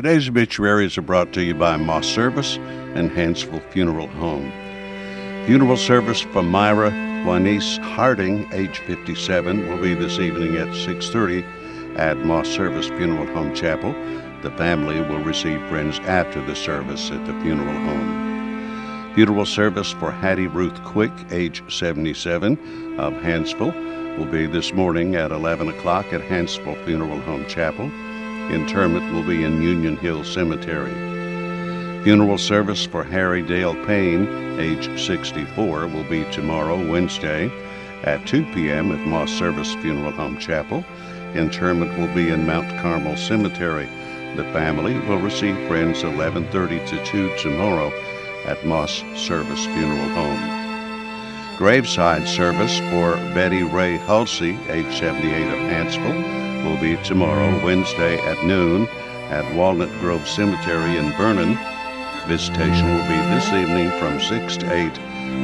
Today's obituaries are brought to you by Moss Service and Hansville Funeral Home. Funeral service for Myra Juanice Harding, age 57, will be this evening at 6:30 at Moss Service Funeral Home Chapel. The family will receive friends after the service at the funeral home. Funeral service for Hattie Ruth Quick, age 77, of Hansville, will be this morning at 11 o'clock at Hansville Funeral Home Chapel. Interment will be in Union Hill Cemetery. Funeral service for Harry Dale Payne, age 64, will be tomorrow, Wednesday, at 2 p.m. at Moss Service Funeral Home Chapel. Interment will be in Mount Carmel Cemetery. The family will receive friends 11:30 to 2 tomorrow at Moss Service Funeral Home. Graveside service for Betty Ray Hulsey, age 78, of Hansville, will be tomorrow, Wednesday, at noon at Walnut Grove Cemetery in Vernon. Visitation will be this evening from 6 to 8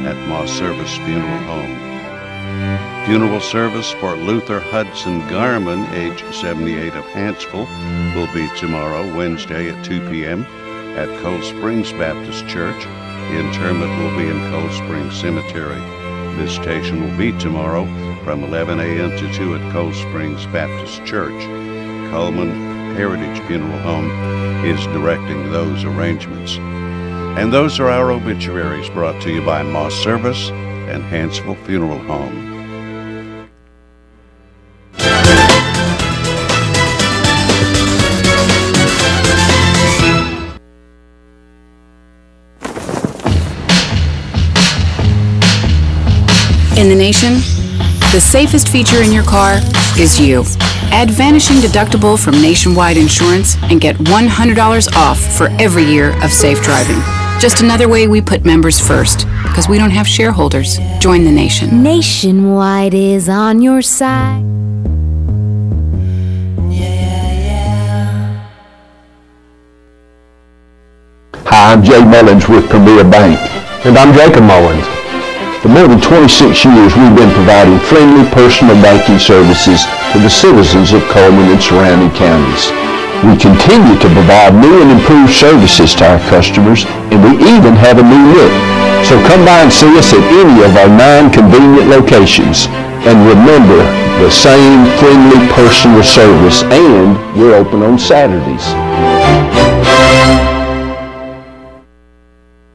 at Moss Service Funeral Home. Funeral service for Luther Hudson Garman, age 78, of Hansville, will be tomorrow, Wednesday, at 2 p.m. at Cold Springs Baptist Church. Interment will be in Cold Springs Cemetery. Visitation will be tomorrow from 11 a.m. to 2 at Cold Springs Baptist Church. Coleman Heritage Funeral Home is directing those arrangements. And those are our obituaries brought to you by Moss Service and Hansville Funeral Home. In the nation, the safest feature in your car is you. Add Vanishing Deductible from Nationwide Insurance and get $100 off for every year of safe driving. Just another way we put members first, because we don't have shareholders. Join the nation. Nationwide is on your side. Hi, I'm Jay Mullins with Premier Bank. And I'm Jacob Mullins. For more than 26 years, we've been providing friendly personal banking services to the citizens of Coleman and surrounding counties. We continue to provide new and improved services to our customers, and we even have a new look. So come by and see us at any of our 9 convenient locations. And remember, the same friendly personal service, and we're open on Saturdays.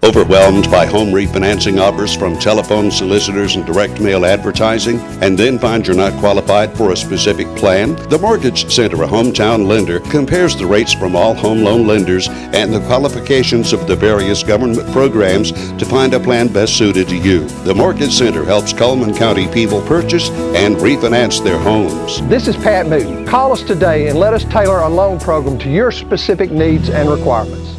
Overwhelmed by home refinancing offers from telephone solicitors and direct mail advertising, and then find you're not qualified for a specific plan? The Mortgage Center, a hometown lender, compares the rates from all home loan lenders and the qualifications of the various government programs to find a plan best suited to you. The Mortgage Center helps Coleman County people purchase and refinance their homes. This is Pat Newton. Call us today and let us tailor a loan program to your specific needs and requirements.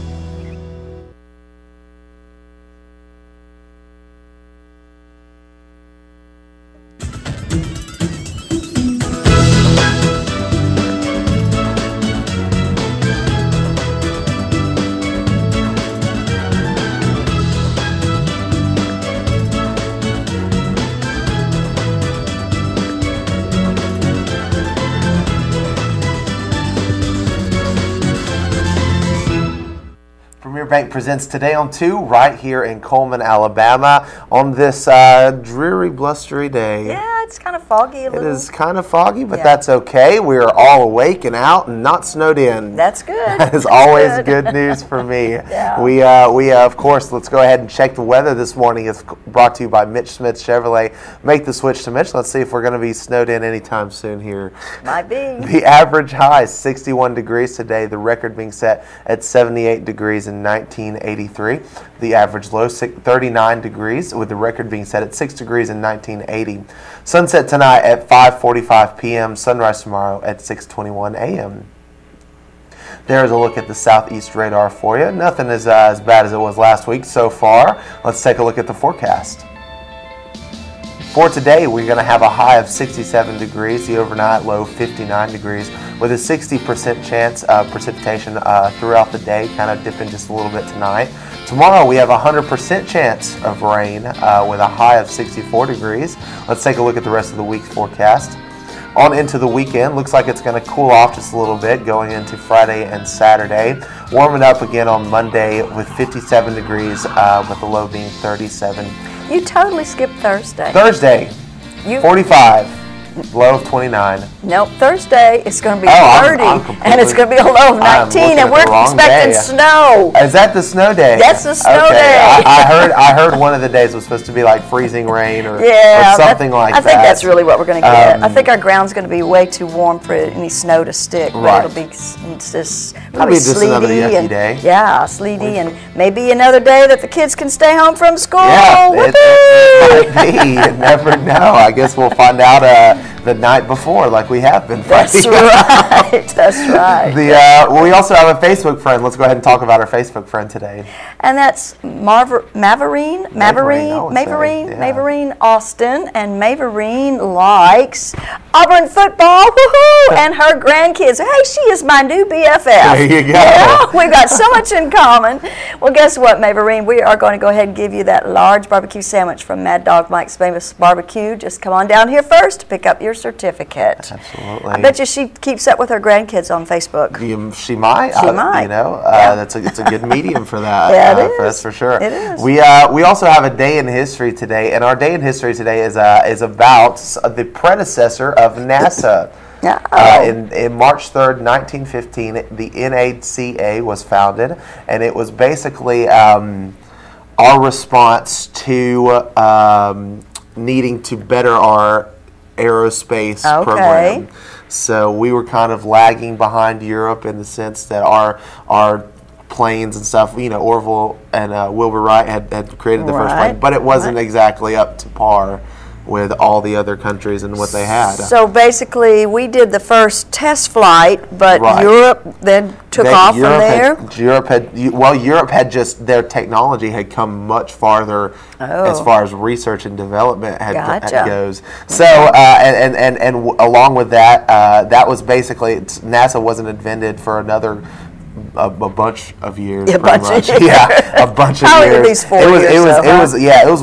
Bank presents Today on 2 right here in Coleman, Alabama on this dreary, blustery day. Yeah, it's kind of foggy a little. It is kind of foggy, but that's okay. We are all awake and out and not snowed in. That's good. That is always good news for me. Yeah. We of course, let's go ahead and check the weather this morning. It's brought to you by Mitch Smith Chevrolet. Make the switch to Mitch. Let's see if we're going to be snowed in anytime soon here. Might be. The average high is 61 degrees today. The record being set at 78 degrees in 1983. The average low 39 degrees, with the record being set at 6 degrees in 1980. Sunset tonight at 5:45 p.m. Sunrise tomorrow at 6:21 a.m. There's a look at the southeast radar for you. Nothing is as bad as it was last week so far. Let's take a look at the forecast. For today, we're going to have a high of 67 degrees, the overnight low 59 degrees, with a 60% chance of precipitation throughout the day, kind of dipping just a little bit tonight. Tomorrow, we have a 100% chance of rain with a high of 64 degrees. Let's take a look at the rest of the week's forecast. on into the weekend. Looks like it's going to cool off just a little bit going into Friday and Saturday. Warming up again on Monday with 57 degrees with the low being 37. You totally skipped Thursday. Thursday, 45. Low of 29. Nope, Thursday it's going to be 30, I'm and it's going to be a low of 19, and we're expecting snow. Is that the snow day? That's the snow day. I heard one of the days was supposed to be like freezing rain or something like that. I think that's really what we're going to get. I think our ground's going to be way too warm for any snow to stick. Right. It'll be just probably just sleety another yucky day. Yeah, sleety, and maybe another day that the kids can stay home from school. Yeah, it might be. You never know. I guess we'll find out the night before, like we have been. That's right. That's right. We also have a Facebook friend. Let's go ahead and talk about our Facebook friend today. And that's Maverine Austin, and Maverine likes Auburn football, woohoo, and her grandkids. Hey, she is my new BFF. There you go. Yeah, we've got so much in common. Well, guess what, Maverine? We are going to go ahead and give you that large barbecue sandwich from Mad Dog Mike's Famous Barbecue. Just come on down here first to pick up your certificate. Absolutely. I bet you she keeps up with her grandkids on Facebook. She might. She might. You know, it's a good medium for that. Yeah, it is. That's for sure. It is. We also have a day in history today, and our day in history today is about the predecessor of NASA. In March 3rd, 1915, the NACA was founded, and it was basically our response to needing to better our aerospace program. So we were kind of lagging behind Europe in the sense that our planes and stuff, you know, Orville and Wilbur Wright had created the first plane, but it wasn't exactly up to par with all the other countries and what they had. So basically, we did the first test flight, but Europe then took off from there. Europe had just, their technology had come much farther as far as research and development goes. So and along with that, that was basically, NASA wasn't invented for another a bunch of years. A bunch of years. Yeah, a bunch of Probably years. At least 40 it was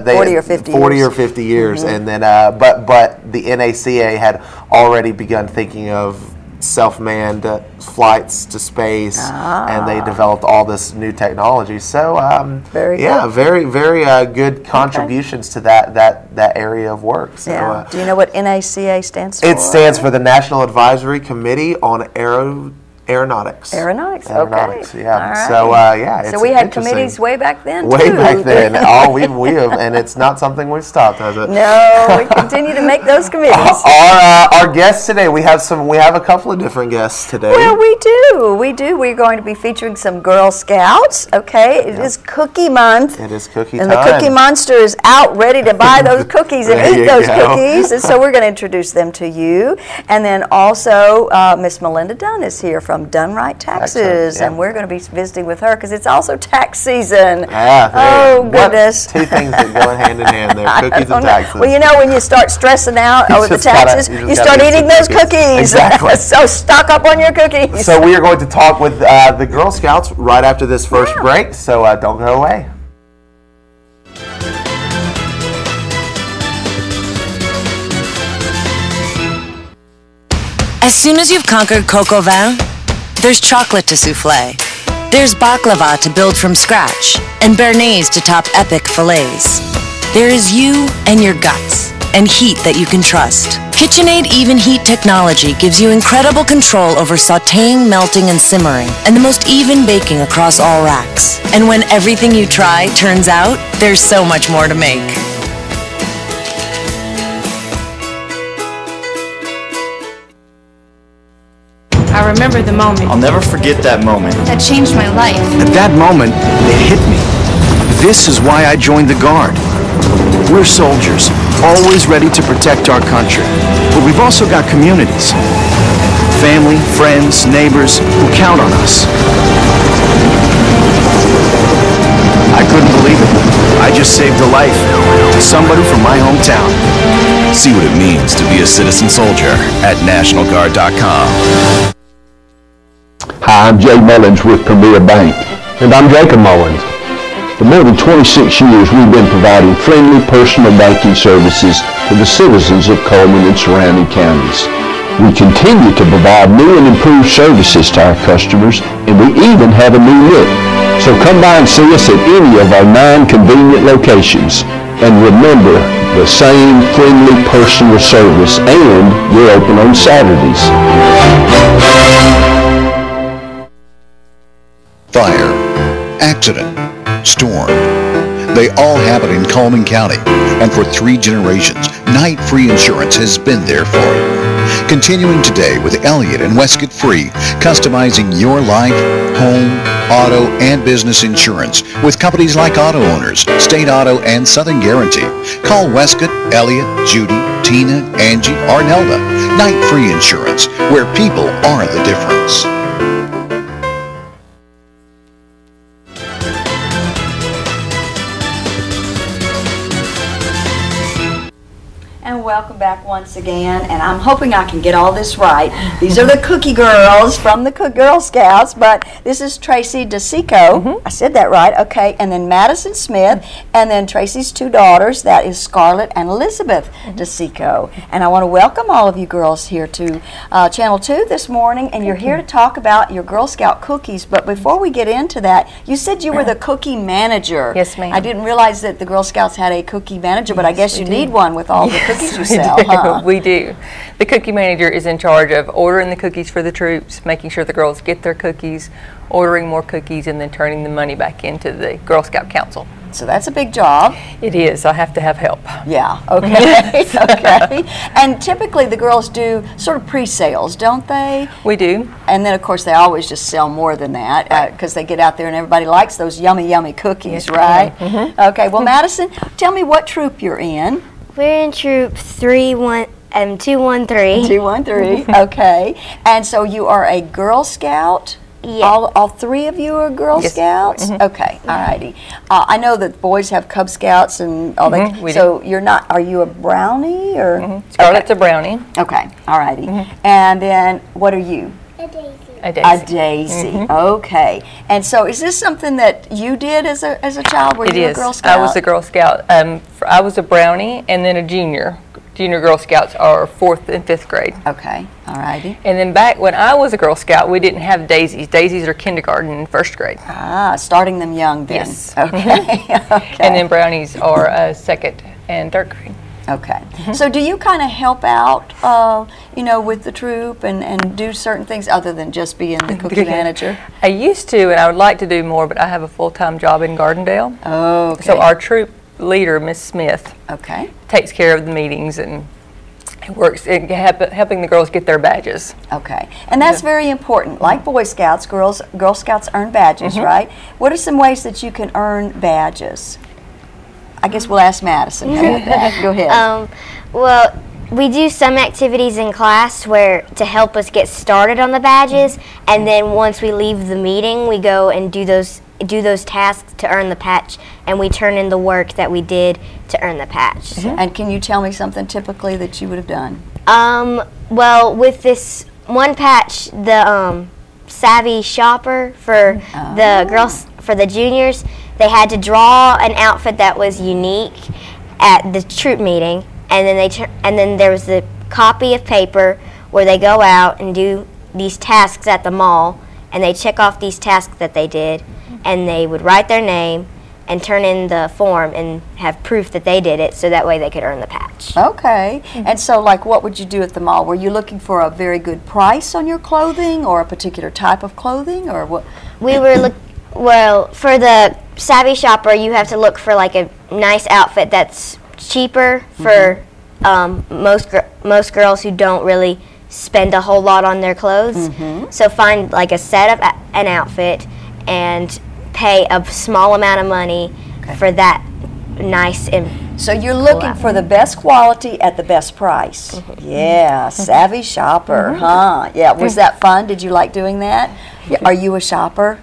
40 or 50 40 years. or 50 years, and then but the NACA had already begun thinking of self-manned flights to space, and they developed all this new technology. So very good contributions to that area of work. So, do you know what NACA stands for? It stands for the National Advisory Committee on Aeronautics. Aeronautics, yeah. All right. So so we had committees way back then, Way back then. We have, and it's not something we've stopped, has it? No, we continue to make those committees. Our guests today, we have a couple of different guests today. Well, we do. We're going to be featuring some Girl Scouts. Okay, it is Cookie Month. It is cookie and time. And the Cookie Monster is out ready to buy those cookies and eat those cookies. And so we're going to introduce them to you. And then also Miss Melinda Dunn is here from Done Right Taxes, and we're going to be visiting with her because it's also tax season. Oh, goodness. Two things that go hand in hand there, cookies and taxes. Well, you know, when you start stressing out over the taxes, you start eating those cookies. Exactly. So stock up on your cookies. So we are going to talk with the Girl Scouts right after this first break, so don't go away. As soon as you've conquered coq au vin, there's chocolate to souffle. There's baklava to build from scratch, and béarnaise to top epic fillets. There is you and your guts, and heat that you can trust. KitchenAid Even Heat technology gives you incredible control over sautéing, melting, and simmering, and the most even baking across all racks. And when everything you try turns out, there's so much more to make. I remember the moment. I'll never forget that moment. That changed my life. At that moment, it hit me. This is why I joined the Guard. We're soldiers, always ready to protect our country. But we've also got communities. Family, friends, neighbors who count on us. I couldn't believe it. I just saved a life. Somebody from my hometown. See what it means to be a citizen soldier at NationalGuard.com. Hi, I'm Jay Mullins with Premier Bank. And I'm Jacob Mullins. For more than 26 years, we've been providing friendly personal banking services to the citizens of Coleman and surrounding counties. We continue to provide new and improved services to our customers, and we even have a new look. So come by and see us at any of our 9 convenient locations. And remember, the same friendly personal service, and we're open on Saturdays. Fire, accident, storm. They all happen in Coleman County, and for 3 generations, Night Free Insurance has been there for you. Continuing today with Elliott and Westcott Free, customizing your life, home, auto, and business insurance with companies like Auto Owners, State Auto, and Southern Guarantee. Call Westcott, Elliott, Judy, Tina, Angie, or Nelda. Night Free Insurance, where people are the difference. And welcome back once again, and I'm hoping I can get all this right. These are the Cookie Girls from the Girl Scouts, but this is Tracy DeSico. I said that right, okay, and then Madison Smith, and then Tracy's 2 daughters, that is Scarlett and Elizabeth DeSico. And I want to welcome all of you girls here to Channel 2 this morning, and you're here to talk about your Girl Scout cookies, but before we get into that, you said you were the cookie manager. Yes, ma'am. I didn't realize that the Girl Scouts had a cookie manager, but I guess you need one with all the cookies you sell, huh? We do. The cookie manager is in charge of ordering the cookies for the troops, making sure the girls get their cookies, ordering more cookies, and then turning the money back into the Girl Scout Council. So that's a big job. It is. I have to have help. Yeah, okay. Okay. And typically the girls do sort of pre-sales, don't they? We do. And then, of course, they always just sell more than that because they get out there and everybody likes those yummy, yummy cookies, right? Okay, well, Madison, tell me what troop you're in. We're in troop 213. 213, okay. And so you are a Girl Scout? Yeah. All 3 of you are Girl Scouts? Okay, all righty. I know that boys have Cub Scouts and all that. So you're not, are you a brownie or? Scarlett's a brownie. Okay, all righty. And then what are you? A daisy. A daisy. A daisy. Okay. And so is this something that you did as a child? Were you a Girl Scout? I was a Girl Scout. I was a brownie and then a junior. Junior Girl Scouts are 4th and 5th grade. Okay, all righty. And then back when I was a Girl Scout, we didn't have daisies. Daisies are kindergarten and 1st grade. Ah, starting them young then. Yes. Okay. Okay. And then brownies are 2nd and 3rd grade. Okay. So do you kind of help out, you know, with the troop and do certain things other than just being the cookie manager? I used to, and I would like to do more, but I have a full-time job in Gardendale. Oh, okay. So our troop leader, Miss Smith, takes care of the meetings and works in helping the girls get their badges. Okay. And that's very important. Like Boy Scouts, Girl Scouts earn badges, right? What are some ways that you can earn badges? I guess we'll ask Madison about that. Go ahead. Well, we do some activities in class to help us get started on the badges, and then once we leave the meeting, we go and do those tasks to earn the patch, and we turn in the work that we did to earn the patch. And can you tell me something typically that you would have done? Well, with this one patch, the Savvy Shopper for the girls, for the juniors, they had to draw an outfit that was unique at the troop meeting, and then there was the copy of paper where they go out and do these tasks at the mall, and they check off these tasks that they did, and they would write their name and turn in the form and have proof that they did it, so that way they could earn the patch. Okay. And so, like, what would you do at the mall? Were you looking for a very good price on your clothing or a particular type of clothing, or what? We were well, for the Savvy Shopper, you have to look for like a nice outfit that's cheaper for most girls who don't really spend a whole lot on their clothes. So find like a set of an outfit and pay a small amount of money for that nice and so you're looking for the best quality at the best price. Yeah, Savvy Shopper, huh? Yeah, was that fun? Did you like doing that? Are you a shopper?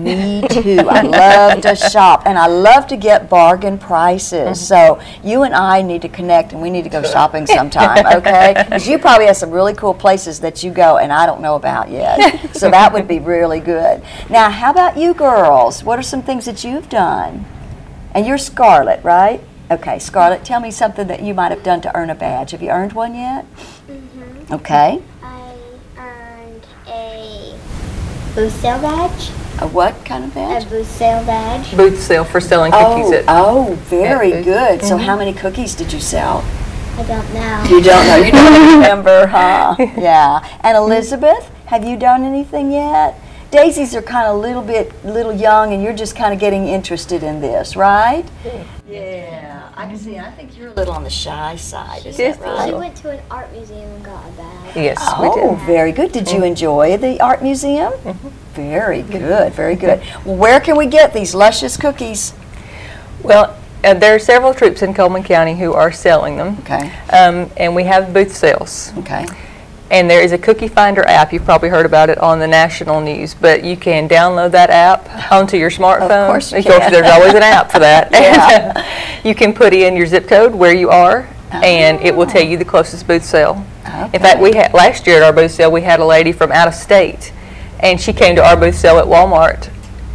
Me too. I love to shop, and I love to get bargain prices. So you and I need to connect, and we need to go shopping sometime, okay? Because you probably have some really cool places that you go, and I don't know about yet. So that would be really good. Now, how about you girls? What are some things that you've done? And you're Scarlett, right? Okay, Scarlett, tell me something that you might have done to earn a badge. Have you earned one yet? Mm-hmm. Okay. I earned a booth sale badge. A what kind of badge? A booth sale badge. Booth sale for selling cookies. Very good. So how many cookies did you sell? I don't know. You don't know. You don't remember, huh? Yeah. And Elizabeth, have you done anything yet? Daisies are kind of little young, and you're just kind of getting interested in this, right? Yeah, I can see. I think you're a little on the shy side. Is that right? She went to an art museum and got a badge. Yes, we did. Oh, very good. Did you enjoy the art museum? Very good, very good. Well, where can we get these luscious cookies? Well, there are several troops in Coleman County who are selling them. Okay. And we have booth sales. Okay. And there is a Cookie Finder app. You've probably heard about it on the national news, but you can download that app onto your smartphone. Of course you can. Of course, there's always an app for that. Yeah. You can put in your zip code where you are, and it will tell you the closest booth sale. Okay. In fact, we had last year at our booth sale, we had a lady from out of state, and she came to our booth sale at Walmart.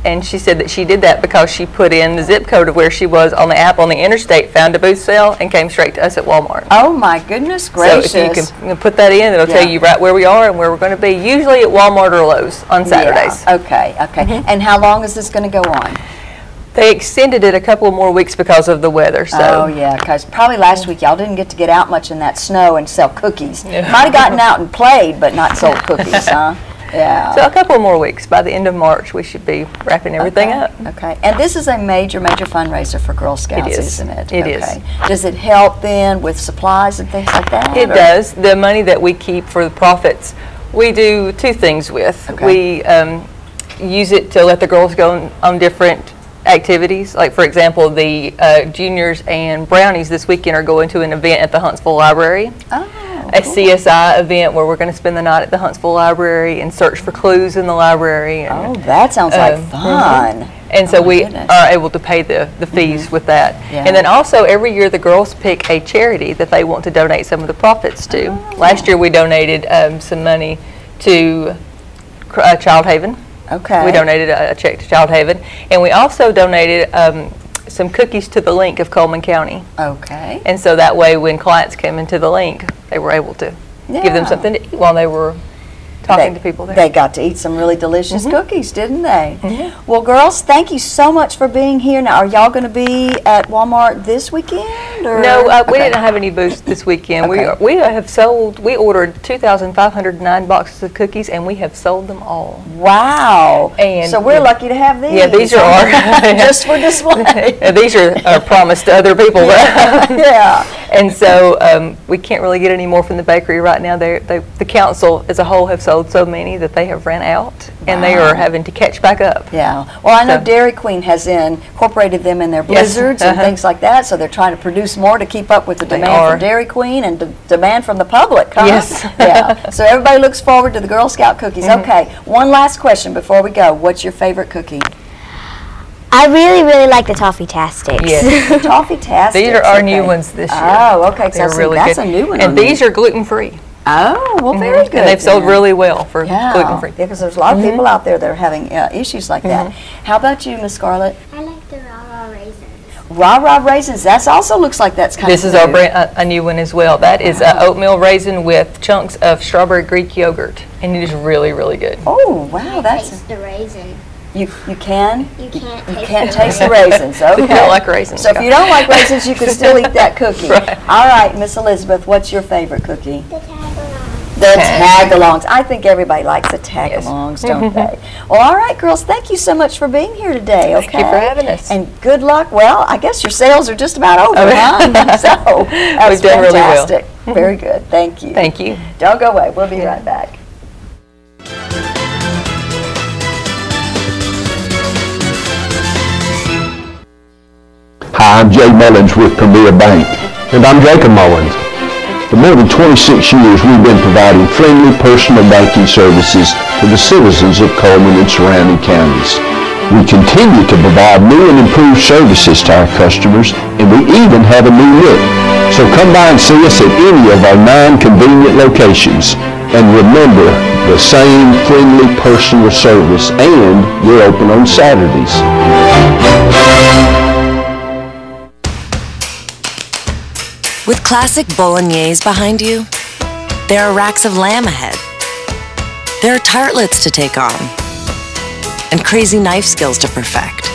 And she said that she did that because she put in the zip code of where she was on the app on the interstate, found a booth sale, and came straight to us at Walmart. Oh my goodness gracious. So if you can put that in, it'll tell you right where we are and where we're going to be, usually at Walmart or Lowe's on Saturdays. Yeah. Okay. And how long is this going to go on? They extended it a couple more weeks because of the weather. So. Oh yeah, because probably last week y'all didn't get out much in that snow and sell cookies. Might have gotten out and played, but not sold cookies, huh? Yeah. So a couple more weeks. By the end of March, we should be wrapping everything up. Okay. And this is a major fundraiser for Girl Scouts, isn't it? It is. Does it help then with supplies and things like that? It does. The money that we keep for the profits, we do two things with. We use it to let the girls go on different activities. Like, for example, the juniors and brownies this weekend are going to an event at the Huntsville Library. A CSI event where we're going to spend the night at the Huntsville Library and search for clues in the library. And, that sounds like fun. And so we are able to pay the fees with that. Yeah. And then also every year the girls pick a charity that they want to donate some of the profits to. Last year we donated some money to Child Haven. Okay. We donated a check to Child Haven. And we also donated some cookies to the Link of Coleman County. Okay. And so that way when clients came into the Link, they were able to give them something to eat while they were talking to people there. They got to eat some really delicious cookies, didn't they? Well, girls, thank you so much for being here. Now, are y'all going to be at Walmart this weekend? Or? No, we didn't have any booths this weekend. We ordered 2,509 boxes of cookies, and we have sold them all. Wow. And so we're lucky to have these. Yeah, these are ours. Just for display. These are promised to other people. Yeah. And so we can't really get any more from the bakery right now. The council as a whole have sold so many that they have ran out, and they are having to catch back up. Yeah. Well, I know Dairy Queen has incorporated them in their blizzards and things like that, so they're trying to produce more to keep up with the demand from Dairy Queen and demand from the public. Huh? Yes. Yeah. So everybody looks forward to the Girl Scout cookies. Okay. One last question before we go. What's your favorite cookie? I really like the Toffee-tastics. Yes. The Toffee-tastics. These are our new ones this year. Oh, okay. So they're really that's good. a new one. And these are gluten-free. Oh, well, very good. And they've sold really well for gluten-free. Yeah, because there's a lot of people out there that are having issues like that. How about you, Miss Scarlett? I like the Rah-Rah raisins. Rah-Rah raisins. That also looks like that's kind of This is our a new one as well. That is oatmeal raisin with chunks of strawberry Greek yogurt, and it is really good. Oh, wow, that's taste the raisin. You can? You can't taste the raisins. Okay. You don't like raisins. So if you don't like raisins, you can still eat that cookie. Right. All right, Miss Elizabeth, what's your favorite cookie? The Tagalongs. The Tagalongs. I think everybody likes the Tagalongs, don't they? Well, all right, girls, thank you so much for being here today, okay? Thank you for having us. And good luck. Well, I guess your sales are just about over, huh? So, that was We've done really well. fantastic. Very good. Thank you. Thank you. Don't go away. We'll be right back. Hi, I'm Jay Mullins with Premier Bank. And I'm Jacob Mullins. For more than 26 years, we've been providing friendly personal banking services to the citizens of Coleman and surrounding counties. We continue to provide new and improved services to our customers, and we even have a new look. So come by and see us at any of our 9 convenient locations. And remember, the same friendly personal service, and we're open on Saturdays. With classic bolognese behind you, there are racks of lamb ahead. There are tartlets to take on, and crazy knife skills to perfect.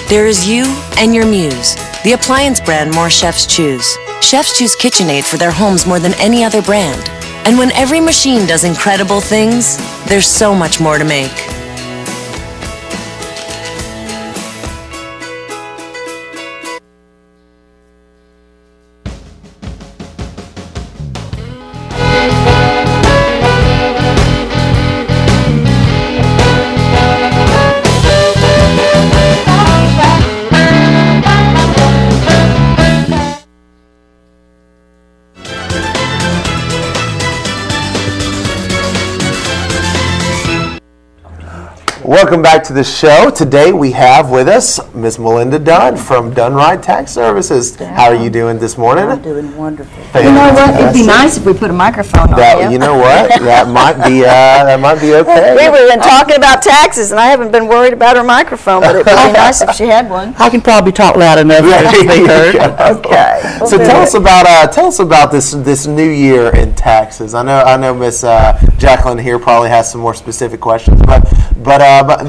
There is you and your muse, the appliance brand more chefs choose. Chefs choose KitchenAid for their homes more than any other brand. And when every machine does incredible things, there's so much more to make. Welcome back to the show. Today we have with us Miss Melinda Dunn from Dunn Right Tax Services. How are you doing this morning? I'm doing wonderful. Fantastic. You know what? It'd be nice if we put a microphone on you. You know what? That might be okay. We were talking about taxes, and I haven't been worried about her microphone, but it'd be nice if she had one. I can probably talk loud enough to be heard. Okay. So tell us about this new year in taxes. I know Miss Jacqueline here probably has some more specific questions, but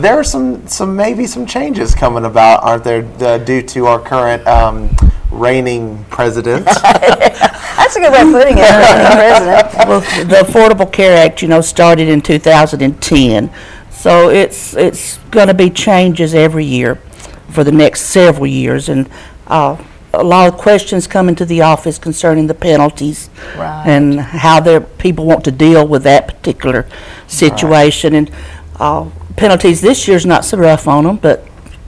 there are maybe some changes coming about, aren't there, due to our current reigning president? That's a good way of putting it, reigning president. Well, the Affordable Care Act, started in 2010, so it's going to be changes every year for the next several years, and a lot of questions come into the office concerning the penalties and how people want to deal with that particular situation. And penalties this year's not so rough on them, but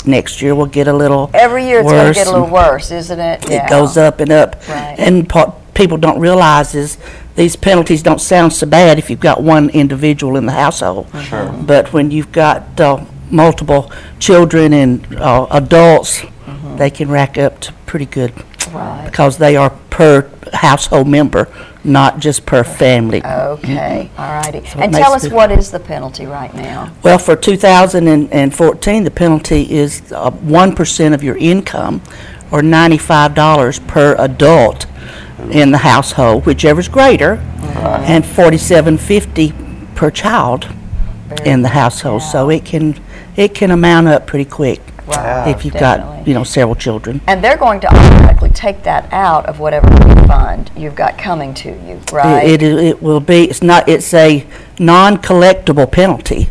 next year we'll get a little every year it's going to get a little worse, isn't it? It goes up and up. And what people don't realize is these penalties don't sound so bad if you've got one individual in the household. Sure. But when you've got multiple children and adults, they can rack up to pretty good because they are per household member, not just per family. Okay, all righty. So and tell us, what is the penalty right now? Well, for 2014, the penalty is 1% of your income, or $95 per adult in the household, whichever's greater, and $47.50 per child in the household. So it can amount up pretty quick. If you've got several children. And they're going to automatically take that out of whatever refund you've got coming to you, right? It will be. It's a non-collectible penalty,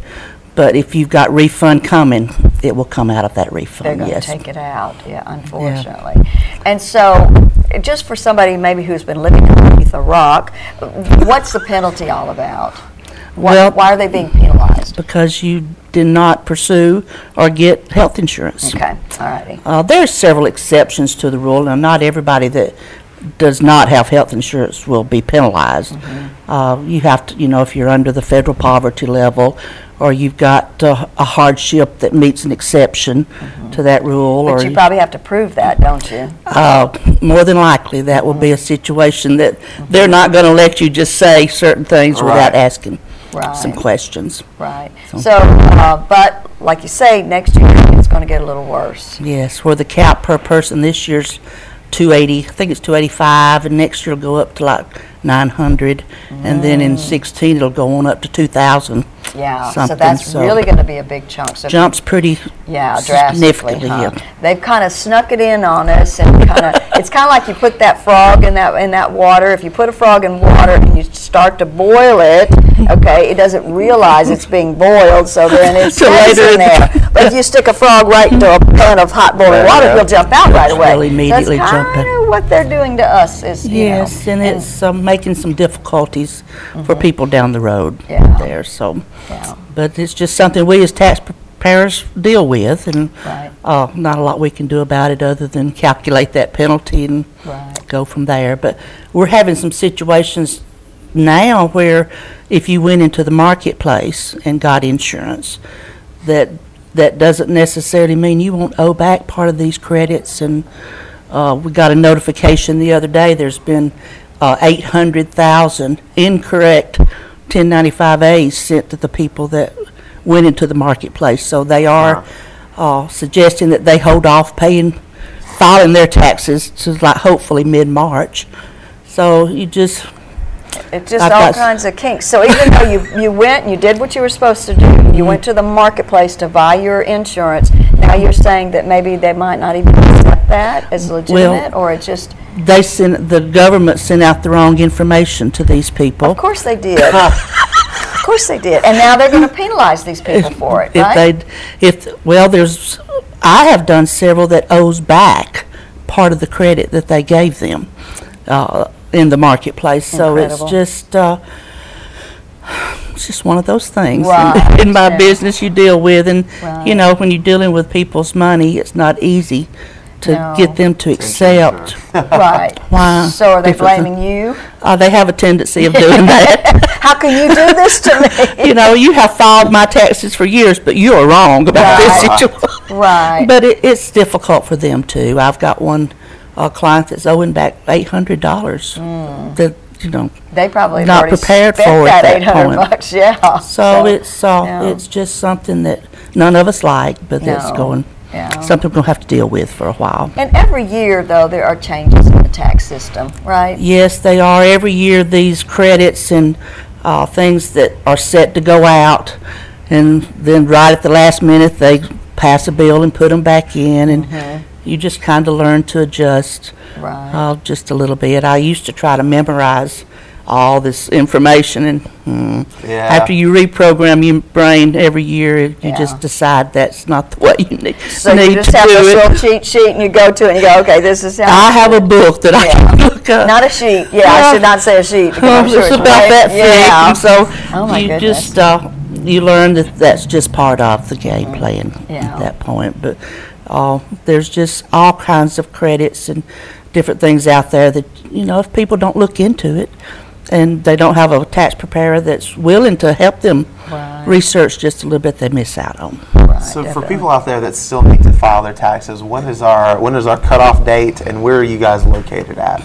but if you've got refund coming, it will come out of that refund. They're going to take it out, unfortunately. Yeah. And so, just for somebody maybe who's been living underneath a rock, what's the penalty all about? Why are they being penalized? Because you did not pursue or get health insurance. Okay, all righty. There are several exceptions to the rule, and not everybody that does not have health insurance will be penalized. You have to, if you're under the federal poverty level, or you've got a hardship that meets an exception to that rule. But you probably have to prove that, don't you? More than likely, that will be a situation that they're not going to let you just say certain things without asking some questions. Right. So, but like you say, next year it's going to get a little worse. Yes, where the cap per person this year's $280, I think it's $285, and next year it'll go up to like $900, and then in 16 it'll go on up to $2,000. Yeah, so that's really going to be a big chunk. So jumps pretty drastically. They've kind of snuck it in on us, and it's kind of like you put that frog in that water. If you put a frog in water and you start to boil it, okay, it doesn't realize it's being boiled, so then it stays in there. But if you stick a frog right into a pan of hot boiling water, he'll jump out right away. He'll immediately jump in. That's kind of what they're doing to us. Is yes, and it's making some difficulties for people down the road there. So, but it's just something we as taxpayers deal with, and not a lot we can do about it other than calculate that penalty and go from there. But we're having some situations now where if you went into the marketplace and got insurance, that that doesn't necessarily mean you won't owe back part of these credits. And we got a notification the other day, there's been 800,000 incorrect 1095As sent to the people that went into the marketplace. So they are suggesting that they hold off filing their taxes to like hopefully mid-March. So it's just all kinds of kinks. So even though you went and you did what you were supposed to do, you went to the marketplace to buy your insurance, now you're saying that maybe they might not even accept that as legitimate, or it just... The government sent out the wrong information to these people. Of course they did. Of course they did. And now they're going to penalize these people for it, right? I have done several that owes back part of the credit that they gave them in the marketplace. So Incredible. it's just one of those things Right. in my business you deal with. And, when you're dealing with people's money, it's not easy to get them to accept. Right. Why? So are they blaming you? They have a tendency of doing that. How can you do this to me? You have filed my taxes for years, but you're wrong about this situation. Right. But it's difficult for them too. I've got one client that's owing back $800 that, they probably not prepared for that at that $800 point. bucks, yeah. So it's just something that none of us like, but it's something we're going to have to deal with for a while. And every year, though, there are changes in the tax system, right? Yes, they are. Every year, these credits and things that are set to go out, and then right at the last minute, they pass a bill and put them back in, and you just kind of learn to adjust just a little bit. I used to try to memorize all this information, and after you reprogram your brain every year, you just decide that's not the way you need, so you just have this little cheat sheet, and you go to it and you go, okay, this is how I have a book that I can look up. Not a sheet. I should not say a sheet, because I'm sure it's it's about that thick. So oh my you goodness. just you learn that that's just part of the game playing at that point. But there's just all kinds of credits and different things out there that, if people don't look into it and they don't have a tax preparer that's willing to help them research just a little bit, they miss out on. So for people out there that still need to file their taxes, when is our cutoff date, and where are you guys located at?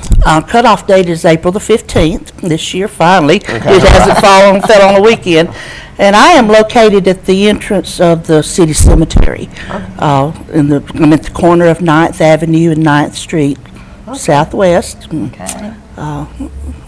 Cutoff date is April the 15th this year, finally. It hasn't fell on a weekend. And I am located at the entrance of the city cemetery. I'm at the corner of 9th Avenue and 9th Street, Southwest. Okay.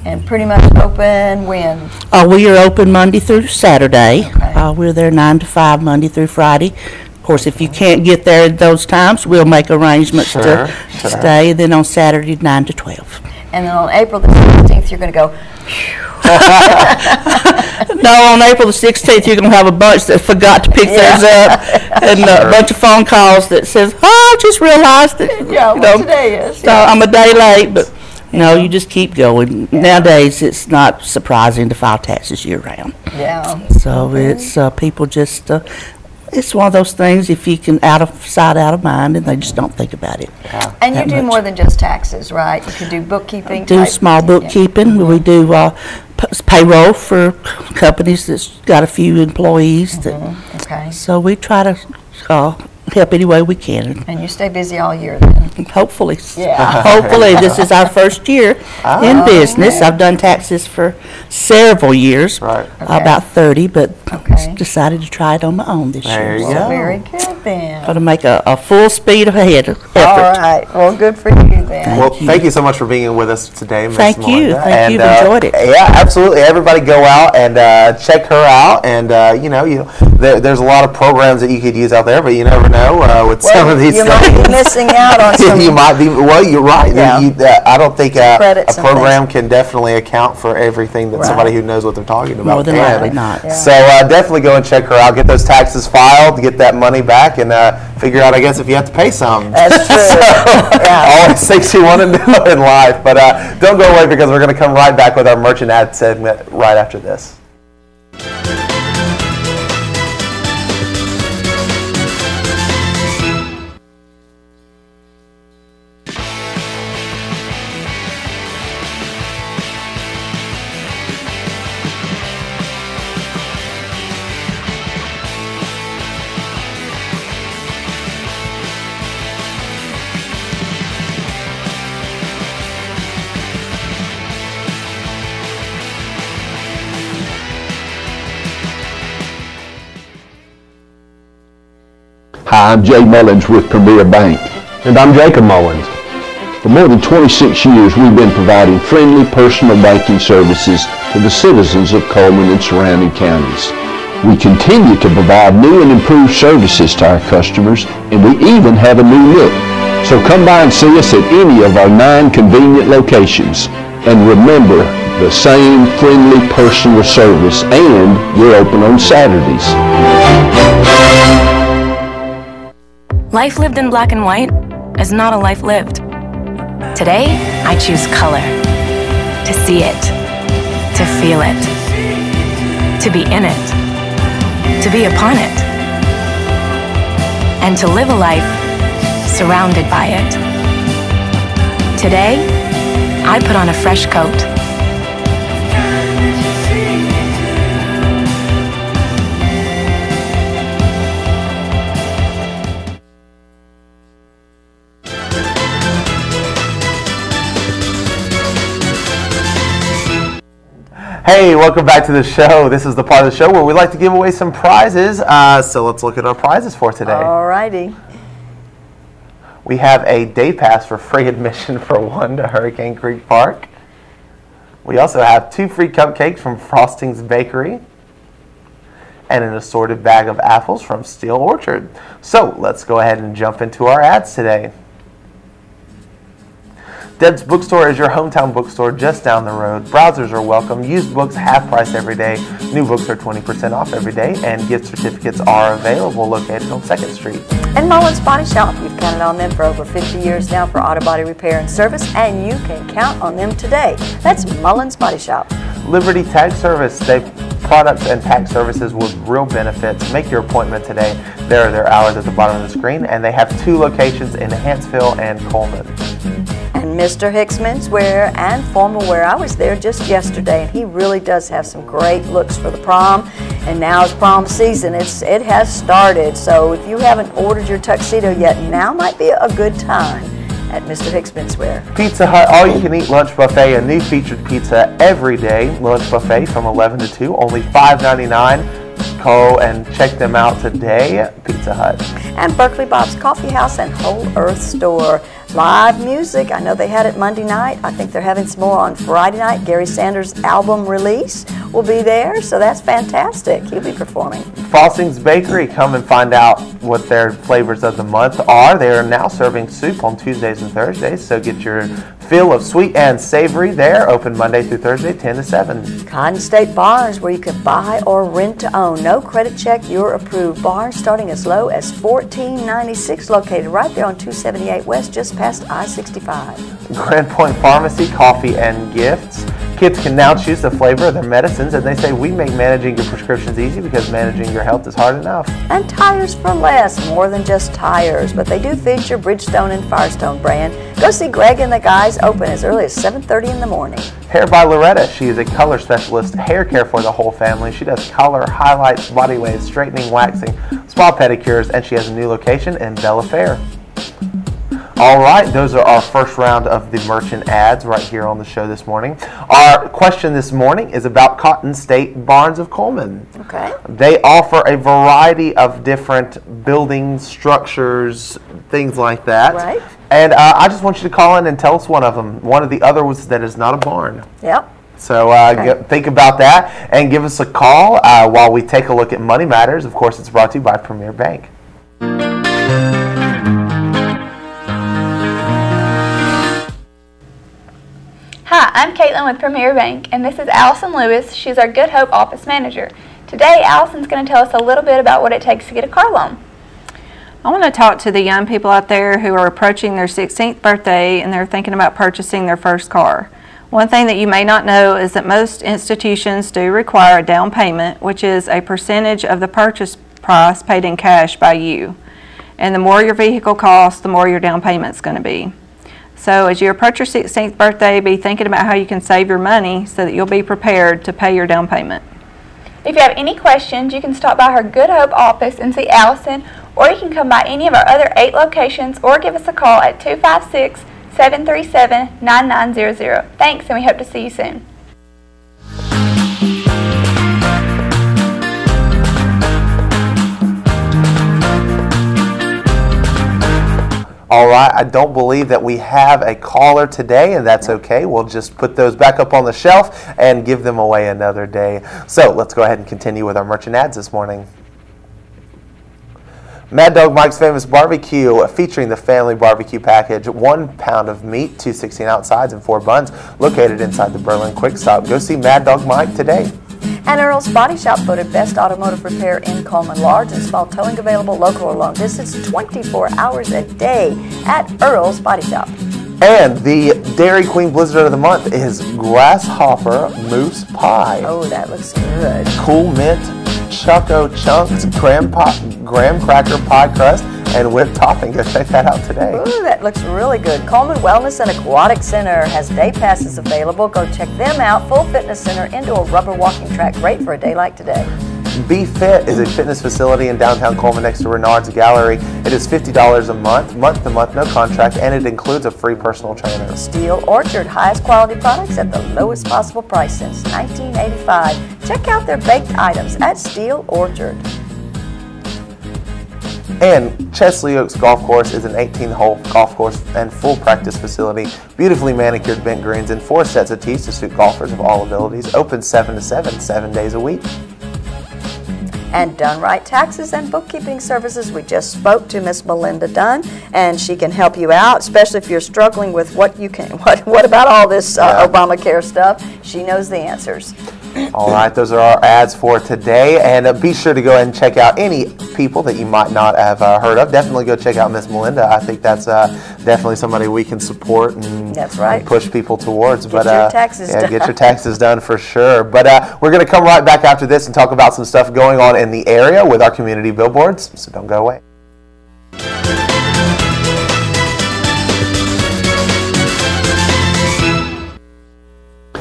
And pretty much open when? We are open Monday through Saturday. Okay. We're there 9 to 5 Monday through Friday. Of course, if you can't get there at those times, we'll make arrangements to stay. Then on Saturday, 9 to 12. And then on April the 16th, you're going to go, No, on April the 16th, you're going to have a bunch that forgot to pick theirs up, and a bunch of phone calls that says, I just realized that, today is. So I'm a day late, but you just keep going. Nowadays, it's not surprising to file taxes year-round. Yeah. So it's people just, it's one of those things, if you can, out of sight, out of mind, and they just don't think about it. Yeah. And you do more than just taxes, right? You can do bookkeeping. Do small bookkeeping. We do payroll for companies that's got a few employees. So we try to help any way we can. And you stay busy all year then? Hopefully. Yeah. Hopefully. This is our first year in business. I've done taxes for several years, about 30, but decided to try it on my own this year. There you go. Very good then. Got to make a full speed ahead effort. All right. Well, good for you then. Thank you so much for being with us today, Ms. Thank you. Melinda. Thank you. I've enjoyed it. Yeah, absolutely. Everybody go out and check her out. And, there's a lot of programs that you could use out there, but you never know with some of these things. You might be missing out on some. You might be. Well, you're right. Yeah. I don't think a program things. can definitely account for everything that somebody who knows what they're talking about More than likely not. Yeah. So definitely go and check her out. Get those taxes filed. Get that money back, and figure out, I guess, if you have to pay some. That's true. Always things you want to know in life. But don't go away, because we're going to come right back with our merchant ad segment right after this. Hi, I'm Jay Mullins with Premier Bank. And I'm Jacob Mullins. For more than 26 years, we've been providing friendly personal banking services to the citizens of Coleman and surrounding counties. We continue to provide new and improved services to our customers, and we even have a new look. So come by and see us at any of our 9 convenient locations. And remember, the same friendly personal service, and we're open on Saturdays. Life lived in black and white is not a life lived. Today, I choose color. To see it. To feel it. To be in it. To be upon it. And to live a life surrounded by it. Today, I put on a fresh coat. Hey, welcome back to the show. This is the part of the show where we like to give away some prizes. So let's look at our prizes for today. All righty. We have a day pass for free admission for 1 to Hurricane Creek Park. We also have 2 free cupcakes from Frosting's Bakery and an assorted bag of apples from Steel Orchard. So let's go ahead and jump into our ads today. Deb's Bookstore is your hometown bookstore just down the road. Browsers are welcome. Used books half price every day. New books are 20% off every day. And gift certificates are available located on 2nd Street. And Mullins Body Shop. We've counted on them for over 50 years now for auto body repair and service, and you can count on them today. That's Mullins Body Shop. Liberty Tag Service. They products and tax services with real benefits. Make your appointment today. There are their hours at the bottom of the screen, and they have 2 locations in Hanceville and Coleman. And Mr. Hicks Menswear and Formal Wear. I was there just yesterday, and he really does have some great looks for the prom. And now it's prom season. It has started. So if you haven't ordered your tuxedo yet, now might be a good time at Mr. Hicks Menswear. Pizza Hut all-you-can-eat lunch buffet. A new featured pizza every day. Lunch buffet from 11 to 2, only $5.99. Go and check them out today, Pizza Hut. And Berkeley Bob's Coffee House and Whole Earth Store. Live music. I know they had it Monday night. I think they're having some more on Friday night. Gary Sanders' album release will be there, so that's fantastic. He'll be performing. Frosting's Bakery. Come and find out what their flavors of the month are. They are now serving soup on Tuesdays and Thursdays, so get your fill of sweet and savory there. Open Monday through Thursday, 10 to 7. Cotton State Barns, where you can buy or rent to own. No credit check, you're approved. Barns starting as low as $14.96, located right there on 278 West, just past I-65. Grand Point Pharmacy, coffee and gifts. Kids can now choose the flavor of their medicines, and they say we make managing your prescriptions easy because managing your health is hard enough. And tires for less, more than just tires, but they do feature Bridgestone and Firestone brand. Go see Greg and the guys, open as early as 7:30 in the morning. Hair by Loretta. She is a color specialist, hair care for the whole family. She does color, highlights, body waves, straightening, waxing, spa pedicures, and she has a new location in Bella Fair. All right, those are our first round of the merchant ads right here on the show this morning. Our question this morning is about Cotton State Barns of Coleman. Okay. They offer a variety of different buildings, structures, things like that. Right. And I just want you to call in and tell us one of them. One of the other was that is not a barn. Yep. So think about that and give us a call while we take a look at Money Matters. Of course, it's brought to you by Premier Bank. Hi, I'm Caitlin with Premier Bank, and this is Allison Lewis. She's our Good Hope Office Manager. Today, Allison's going to tell us a little bit about what it takes to get a car loan. I want to talk to the young people out there who are approaching their 16th birthday and they're thinking about purchasing their first car. One thing that you may not know is that most institutions do require a down payment, which is a percentage of the purchase price paid in cash by you. And the more your vehicle costs, the more your down payment's going to be. So as you approach your 16th birthday, be thinking about how you can save your money so that you'll be prepared to pay your down payment. If you have any questions, you can stop by her Good Hope office and see Allison, or you can come by any of our other 8 locations or give us a call at 256-737-9900. Thanks, and we hope to see you soon. All right, I don't believe that we have a caller today, and that's okay. We'll just put those back up on the shelf and give them away another day. So let's go ahead and continue with our merchant ads this morning. Mad Dog Mike's Famous Barbecue, featuring the family barbecue package, 1 pound of meat, 2 16-ounce sides, and 4 buns, located inside the Berlin Quick Stop. Go see Mad Dog Mike today. And Earl's Body Shop voted best automotive repair in Coleman. Large and small towing available, local or long distance, 24 hours a day at Earl's Body Shop. And the Dairy Queen Blizzard of the Month is Grasshopper Moose Pie. Oh, that looks good. Cool Mint Choco Chunks, graham cracker pie crust, and whipped topping. Go check that out today. Ooh, that looks really good. Coleman Wellness and Aquatic Center has day passes available. Go check them out. Full fitness center, indoor rubber walking track, great for a day like today. Be Fit is a fitness facility in downtown Coleman next to Renard's Gallery. It is $50 a month, month to month, no contract, and it includes a free personal trainer. Steel Orchard, highest quality products at the lowest possible price since 1985. Check out their baked items at Steel Orchard. And Chesley Oaks Golf Course is an 18-hole golf course and full practice facility. Beautifully manicured bent greens and 4 sets of tees to suit golfers of all abilities. Open 7 to 7, 7 days a week. And Dunn Wright Taxes and Bookkeeping Services. We just spoke to Miss Melinda Dunn, and she can help you out, especially if you're struggling with what about all this Obamacare stuff. She knows the answers. All right, those are our ads for today, and be sure to go ahead and check out any people that you might not have heard of. Definitely go check out Miss Melinda. I think that's definitely somebody we can support and, that's right. and push people towards. Get your taxes done. Get your taxes done for sure. But we're going to come right back after this and talk about some stuff going on in the area with our community billboards, so don't go away.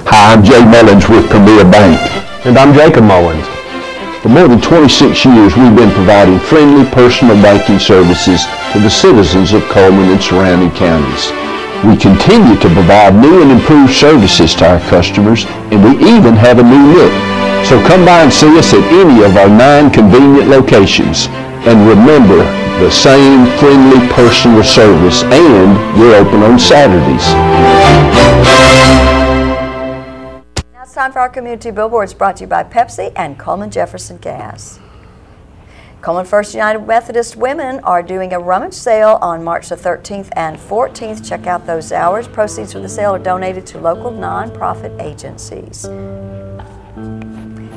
Hi, I'm Jay Mullins with Premier Bank. And I'm Jacob Mullins. For more than 26 years, we've been providing friendly personal banking services to the citizens of Coleman and surrounding counties. We continue to provide new and improved services to our customers, and we even have a new look. So come by and see us at any of our 9 convenient locations. And remember, the same friendly personal service, and we're open on Saturdays. It's time for our community billboards, brought to you by Pepsi and Coleman Jefferson Gas. Coleman First United Methodist Women are doing a rummage sale on March the 13th and 14th. Check out those hours. Proceeds from the sale are donated to local nonprofit agencies.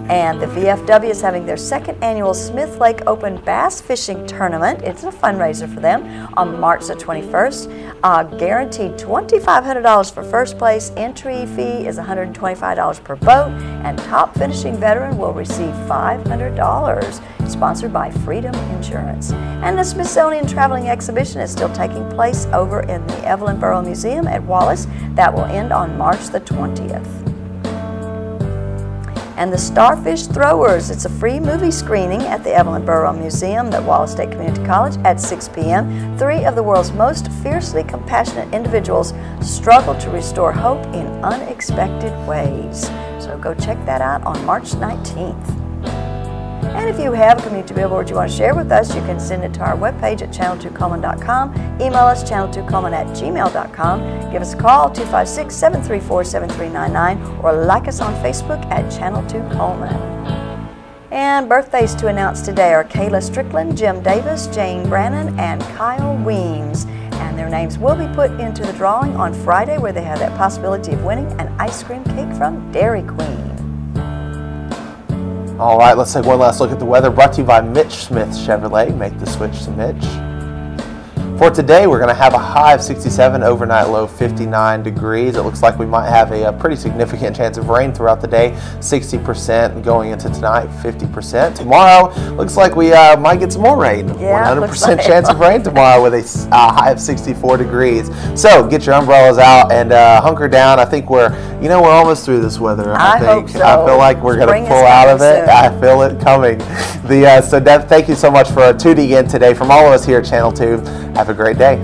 And the VFW is having their 2nd annual Smith Lake Open Bass Fishing Tournament. It's a fundraiser for them on March the 21st. Guaranteed $2,500 for first place. Entry fee is $125 per boat. And top finishing veteran will receive $500. Sponsored by Freedom Insurance. And the Smithsonian Traveling Exhibition is still taking place over in the Evelyn Borough Museum at Wallace. That will end on March the 20th. And the Starfish Throwers, it's a free movie screening at the Evelyn Borough Museum at Wallace State Community College at 6 p.m. 3 of the world's most fiercely compassionate individuals struggle to restore hope in unexpected ways. So go check that out on March 19th. And if you have a community billboard you want to share with us, you can send it to our webpage at channel2coleman.com, email us channel2coleman@gmail.com, give us a call 256-734-7399, or like us on Facebook at Channel 2 Coleman. And birthdays to announce today are Kayla Strickland, Jim Davis, Jane Brannon, and Kyle Weems. And their names will be put into the drawing on Friday, where they have that possibility of winning an ice cream cake from Dairy Queen. All right, let's take one last look at the weather, brought to you by Mitch Smith Chevrolet. Make the switch to Mitch. For today, we're going to have a high of 67, overnight low 59 degrees. It looks like we might have a pretty significant chance of rain throughout the day, 60% going into tonight, 50%. Tomorrow, looks like we might get some more rain. 100% chance of rain tomorrow with a high of 64 degrees. So get your umbrellas out and hunker down. I think we're almost through this weather. I hope so. I feel like we're going to pull out of it. I feel it coming. So Deb, thank you so much for tuning in today. From all of us here at Channel 2, have a great day.